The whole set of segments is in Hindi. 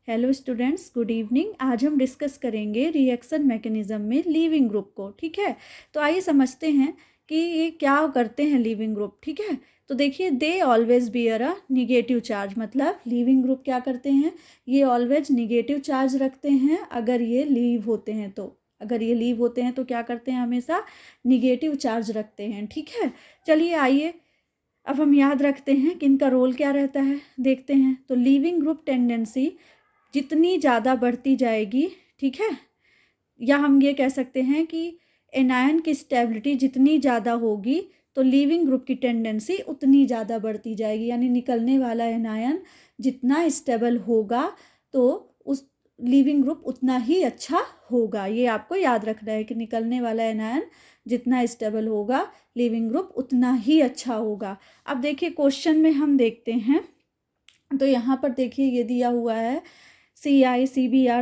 Hello students, good evening. आज हम डिस्कस करेंगे रिएक्शन मैकेनिज्म में लीविंग ग्रुप को। ठीक है, तो आइए समझते हैं कि ये क्या करते हैं लीविंग ग्रुप। ठीक है, तो देखिए, they always bear a negative charge. मतलब लीविंग ग्रुप क्या करते हैं, ये ऑलवेज निगेटिव चार्ज रखते हैं। अगर ये लीव होते हैं तो क्या करते हैं, हमेशा निगेटिव चार्ज रखते हैं। ठीक है, चलिए आइए अब हम याद रखते हैं कि इनका रोल क्या रहता है, देखते हैं। तो लीविंग ग्रुप टेंडेंसी जितनी ज़्यादा बढ़ती जाएगी, ठीक है, या हम ये कह सकते हैं कि एनायन की स्टेबिलिटी जितनी ज़्यादा होगी तो लीविंग ग्रुप की टेंडेंसी उतनी ज़्यादा बढ़ती जाएगी। यानी निकलने वाला एनायन जितना स्टेबल होगा तो उस लीविंग ग्रुप उतना ही अच्छा होगा। ये आपको याद रखना है कि निकलने वाला एनायन जितना स्टेबल होगा, लीविंग ग्रुप उतना ही अच्छा होगा। अब देखिए क्वेश्चन में हम देखते हैं, तो यहाँ पर देखिए ये दिया हुआ है CI CBr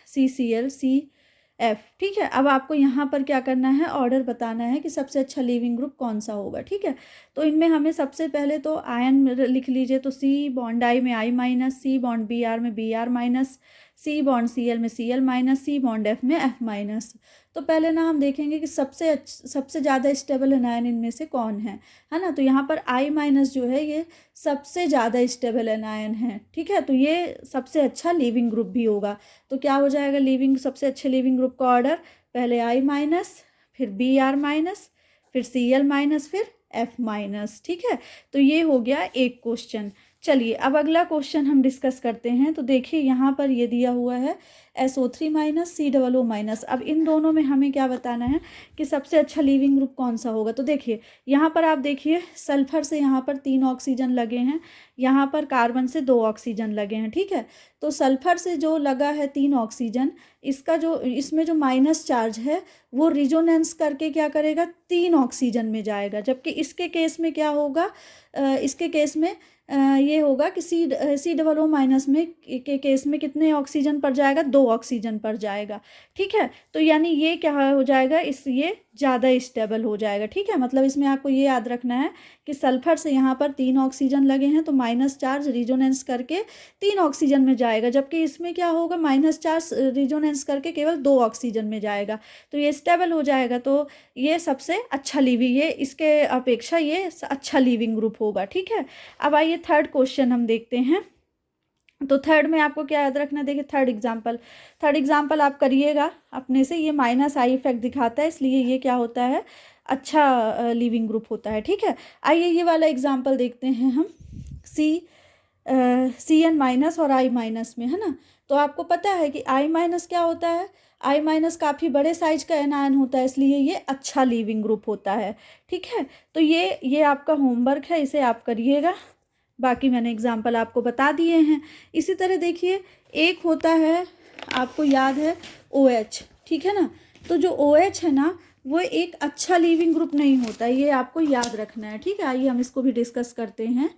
CCl CF। ठीक है, अब आपको यहाँ पर क्या करना है, ऑर्डर बताना है कि सबसे अच्छा लीविंग ग्रुप कौन सा होगा। ठीक है, तो इनमें हमें सबसे पहले तो आयन लिख लीजिए। तो C बॉन्ड I में I minus, C bond Br में Br minus, C bond Cl में Cl minus, C bond F में F माइनस। तो पहले ना हम देखेंगे कि सबसे ज़्यादा स्टेबल एनायन इनमें से कौन है ना। तो यहाँ पर I माइनस जो है ये सबसे ज़्यादा स्टेबल एनायन है। ठीक है, तो ये सबसे अच्छा लीविंग ग्रुप भी होगा। तो क्या हो जाएगा, सबसे अच्छे लीविंग ग्रुप का ऑर्डर, पहले I माइनस, फिर Br माइनस, फिर Cl माइनस, फिर F माइनस। ठीक है, तो ये हो गया एक क्वेश्चन। चलिए अब अगला क्वेश्चन हम डिस्कस करते हैं। तो देखिए यहाँ पर ये दिया हुआ है SO3 माइनस COO माइनस। अब इन दोनों में हमें क्या बताना है कि सबसे अच्छा लीविंग ग्रुप कौन सा होगा। तो देखिए यहाँ पर आप देखिए, सल्फर से यहाँ पर 3 ऑक्सीजन लगे हैं, यहाँ पर कार्बन से 2 ऑक्सीजन लगे हैं। ठीक है, तो सल्फर से जो लगा है 3 ऑक्सीजन, इसमें जो माइनस चार्ज है वो रिजोनेंस करके क्या करेगा, 3 ऑक्सीजन में जाएगा। जबकि इसके केस में क्या होगा, इसके केस में ये होगा कि COO माइनस में के केस में कितने ऑक्सीजन पर जाएगा, 2 ऑक्सीजन पर जाएगा। ठीक है, तो यानी ये क्या हो जाएगा, ये ज़्यादा स्टेबल हो जाएगा। ठीक है, मतलब इसमें आपको ये याद रखना है कि सल्फर से यहाँ पर 3 ऑक्सीजन लगे हैं तो माइनस चार्ज रिजोनेंस करके 3 ऑक्सीजन में जाएगा। जबकि इसमें क्या होगा, माइनस चार्ज रिजोनेंस करके केवल 2 ऑक्सीजन में जाएगा, तो ये स्टेबल हो जाएगा। तो ये सबसे अच्छा ये इसके अपेक्षा ये अच्छा लीविंग ग्रुप होगा। ठीक है, अब आइए थर्ड क्वेश्चन हम देखते हैं। तो थर्ड में आपको क्या याद रखना है, देखिए थर्ड एग्जाम्पल आप करिएगा अपने से। ये माइनस आई इफेक्ट दिखाता है, इसलिए ये क्या होता है, अच्छा लीविंग ग्रुप होता है। ठीक है, आइए ये वाला एग्जाम्पल देखते हैं हम। CN माइनस और I माइनस में, है ना। तो आपको पता है कि I माइनस क्या होता है, I माइनस काफ़ी बड़े साइज का एनायन होता है, इसलिए ये अच्छा लीविंग ग्रुप होता है। ठीक है, तो ये आपका होमवर्क है, इसे आप करिएगा। बाकी मैंने एग्जाम्पल आपको बता दिए हैं। इसी तरह देखिए, एक होता है, आपको याद है, OH। ठीक है ना, तो जो OH है ना, वो एक अच्छा लीविंग ग्रुप नहीं होता, ये आपको याद रखना है। ठीक है, आइए हम इसको भी डिस्कस करते हैं।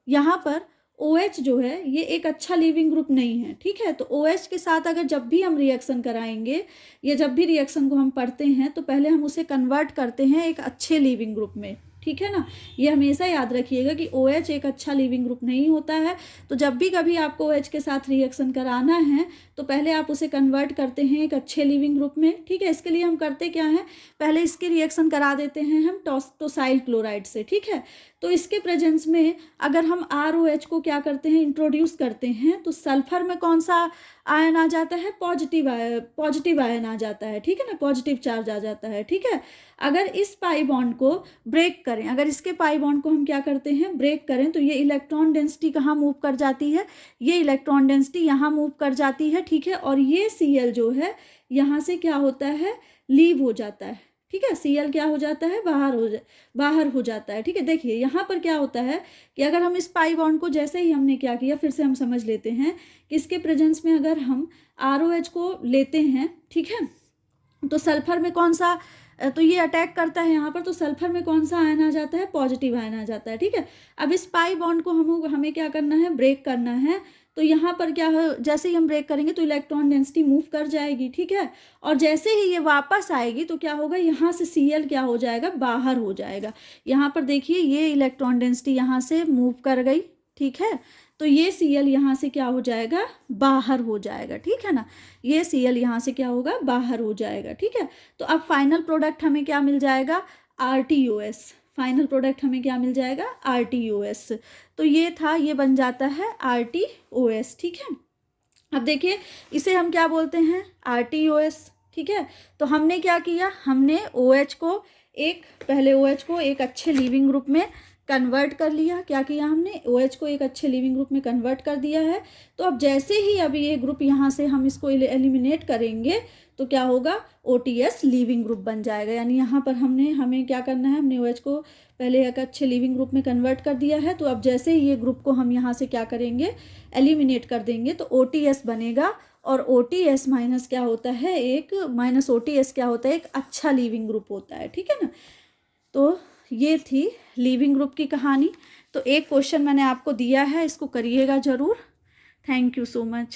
यहाँ पर OH जो है ये एक अच्छा लीविंग ग्रुप नहीं है। ठीक है, तो OH के साथ अगर जब भी हम रिएक्शन कराएंगे या जब भी रिएक्शन को हम पढ़ते हैं तो पहले हम उसे कन्वर्ट करते हैं एक अच्छे लीविंग ग्रुप में। ठीक है ना, ये हमेशा याद रखिएगा कि OH एक अच्छा लीविंग ग्रुप नहीं होता है। तो जब भी कभी आपको OH के साथ रिएक्शन कराना है तो पहले आप उसे कन्वर्ट करते हैं एक अच्छे लीविंग ग्रुप में। ठीक है, इसके लिए हम करते क्या हैं, पहले इसकी रिएक्शन करा देते हैं हम टोसाइल क्लोराइड से। ठीक है, तो इसके प्रेजेंस में अगर हम ROH को क्या करते हैं, इंट्रोड्यूस करते हैं, तो सल्फर में कौन सा आयन आ जाता है, पॉजिटिव आयन आ जाता है। ठीक है ना, पॉजिटिव चार्ज आ जाता है। ठीक है, अगर इस पाई बॉन्ड को ब्रेक करें, अगर इसके पाई बॉन्ड को हम क्या करते हैं, ब्रेक करें, तो ये इलेक्ट्रॉन डेंसिटी कहाँ मूव कर जाती है, ये इलेक्ट्रॉन डेंसिटी यहाँ मूव कर जाती है। ठीक है, और ये Cl जो है यहाँ से क्या होता है, लीव हो जाता है। ठीक है, Cl क्या हो जाता है, बाहर हो जाता है। ठीक है, देखिए यहाँ पर क्या होता है कि अगर हम इस पाई बॉन्ड को, जैसे ही हमने क्या किया, फिर से हम समझ लेते हैं कि इसके प्रेजेंस में अगर हम ROH को लेते हैं, ठीक है, तो सल्फर में कौन सा, तो ये अटैक करता है यहाँ पर, तो सल्फर में कौन सा आयन आ जाता है, पॉजिटिव आयन आ जाता है। ठीक है, अब इस पाई बॉन्ड को हमें क्या करना है, ब्रेक करना है। तो यहाँ पर क्या है, जैसे ही हम ब्रेक करेंगे तो इलेक्ट्रॉन डेंसिटी मूव कर जाएगी। ठीक है, और जैसे ही ये वापस आएगी तो क्या होगा, यहाँ से Cl क्या हो जाएगा, बाहर हो जाएगा। यहाँ पर देखिए ये इलेक्ट्रॉन डेंसिटी यहाँ से मूव कर गई। ठीक है, तो ये Cl यहाँ से क्या हो जाएगा, बाहर हो जाएगा, ठीक है ना। ये Cl यहाँ से क्या होगा, बाहर हो जाएगा, ठीक है। तो अब फाइनल प्रोडक्ट हमें क्या मिल जाएगा, RTOS। फाइनल प्रोडक्ट हमें क्या मिल जाएगा, RTOS। तो ये था, ये बन जाता है RTOS, ठीक है। अब देखिए इसे हम क्या बोलते हैं, RTOS, ठीक है। तो हमने क्या किया, हमने OH को एक अच्छे लिविंग ग्रुप में कन्वर्ट कर लिया। क्या किया हमने, OH को एक अच्छे लिविंग ग्रुप में कन्वर्ट कर दिया है। तो अब जैसे ही अभी ये ग्रुप यहाँ से हम इसको एलिमिनेट करेंगे तो क्या होगा, OTS लिविंग ग्रुप बन जाएगा। यानी यहाँ पर हमें क्या करना है, हमने OH को पहले एक अच्छे लिविंग ग्रुप में कन्वर्ट कर दिया है। तो अब जैसे ही ये ग्रुप को हम यहाँ से क्या करेंगे, एलिमिनेट कर देंगे, तो OTS बनेगा। और OTS माइनस क्या होता है, OTS क्या होता है, एक अच्छा लिविंग ग्रुप होता है, ठीक है ना। तो ये थी लिविंग ग्रुप की कहानी। तो एक क्वेश्चन मैंने आपको दिया है, इसको करिएगा ज़रूर। Thank you so much.